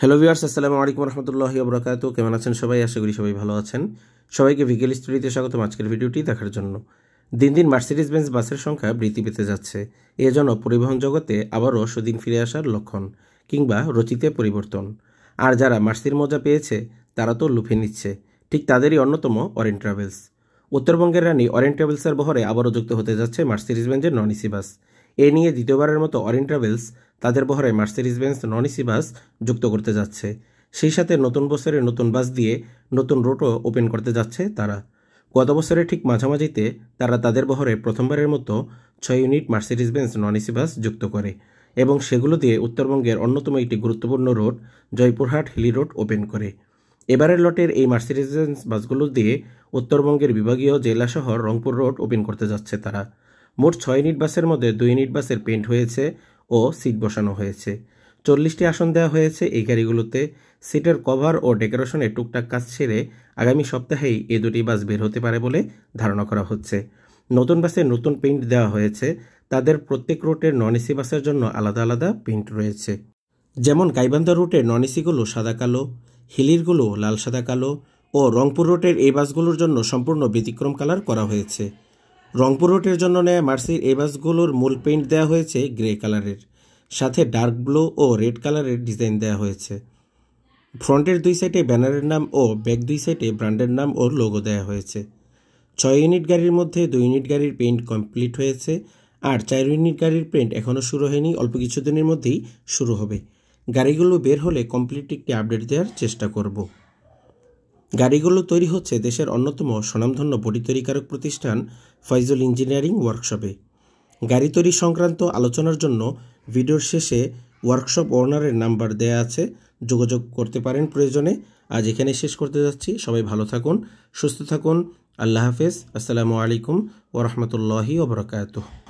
Hello viewers, আসসালামু আলাইকুম রহমতুল্লাহি ওয়া বারাকাতুহু। কেমন আছেন সবাই? আশা করি সবাই ভালো আছেন। সবাইকে ভিকেল স্টোরিতে স্বাগতম আজকের ভিডিওটি দেখার জন্য। দিন দিন মার্সিডিজ বেঞ্জ বাসের সংখ্যা বৃদ্ধি পেতে যাচ্ছে। এ যেন পরিবহন জগতে আবারও সুদিন ফিরে আসার লক্ষণ কিংবা রচিতে পরিবর্তন। আর যারা মার্সির মজা পেয়েছে তারা তো লুফে নিচ্ছে। ঠিক তাদেরই অন্যতম অরেঞ্জ ট্রাভেলস। উত্তরবঙ্গের রানী অরেঞ্জ ট্রাভেলসের বহরে আবারও যুক্ত হতে যাচ্ছে মার্সিডিজ বেঞ্জের নন এসি বাস। এ নিয়ে দ্বিতীয়বারের মতো অরেঞ্জ ট্রাভেলস তাদের বহরে Mercedes Benz non AC bus যুক্ত করতে যাচ্ছে। সেই সাথে নতুন বছরে নতুন বাস দিয়ে নতুন রুটও ওপেন করতে যাচ্ছে তারা। গত বছরের ঠিক মাঝামাঝিতে তারা তাদের বহরে প্রথমবারের মতো 6 unit Mercedes Benz non AC bus যুক্ত করে এবং সেগুলো দিয়ে উত্তরবঙ্গের অন্যতম একটি গুরুত্বপূর্ণ road Joypurhat Hili road open করে। এবারের লটের এই মার্সিডিজ বেঞ্জ বাসগুলো দিয়ে উত্তরবঙ্গের বিভাগীয় জেলা শহর রংপুর রোড ওপেন করতে যাচ্ছে তারা। মোট 6 ইউনিট বাসের মধ্যে 2 ইউনিট বাসের পেইন্ট হয়েছে ও সিট বসানো হয়েছে। 40টি আসন দেওয়া হয়েছে এই গাড়িগুলোতে। সিটের কভার ও ডেকোরেশনের টুকটাক কাজ ছেড়ে আগামী সপ্তাহেই এই দুটি বাস বের হতে পারে বলে ধারণা করা হচ্ছে। নতুন বাসে নতুন পেইন্ট দেওয়া হয়েছে। তাদের প্রত্যেক রুটের নন এসি বাসের জন্য আলাদা আলাদা পেইন্ট রয়েছে। যেমন গাইবান্ধা রুটের নন এসিগুলো সাদা কালো, হিলিরগুলো লাল সাদা কালো ও রংপুর রুটের এই বাসগুলোর জন্য সম্পূর্ণ ব্যতিক্রম কালার করা হয়েছে। রংপুর রুটের জন্য নেয়া মার্সির এই বাসগুলোর মূল পেইন্ট দেওয়া হয়েছে গ্রে কালারের, সাথে ডার্ক ব্লু ও রেড কালারের ডিজাইন দেওয়া হয়েছে। ফ্রন্টের 2 সাইডে ব্যানারের নাম ও ব্যাক 2 সাইডে ব্র্যান্ডের নাম ও লোগো দেওয়া হয়েছে। 6 ইউনিট গাড়ির মধ্যে 2 ইউনিট গাড়ির পেইন্ট কমপ্লিট হয়েছে আর 4 ইউনিট গাড়ির পেইন্ট এখনও শুরু হয়নি, অল্প কিছুদিনের মধ্যেই শুরু হবে। গাড়িগুলো বের হলে কমপ্লিট একটি আপডেট দেওয়ার চেষ্টা করব। গাড়িগুলো তৈরি হচ্ছে দেশের অন্যতম স্বনামধন্য বডি তৈরিকারক প্রতিষ্ঠান ফয়জুল ইঞ্জিনিয়ারিং ওয়ার্কশপে। গাড়ি তৈরি সংক্রান্ত আলোচনার জন্য ভিডিওর শেষে ওয়ার্কশপ ওনারের নাম্বার দেয়া আছে, যোগাযোগ করতে পারেন প্রয়োজনে। আজ এখানে শেষ করতে যাচ্ছি। সবাই ভালো থাকুন, সুস্থ থাকুন। আল্লাহ হাফেজ। আসসালামু আলাইকুম ওয়া রাহমাতুল্লাহি ওয়া বারাকাতুহু।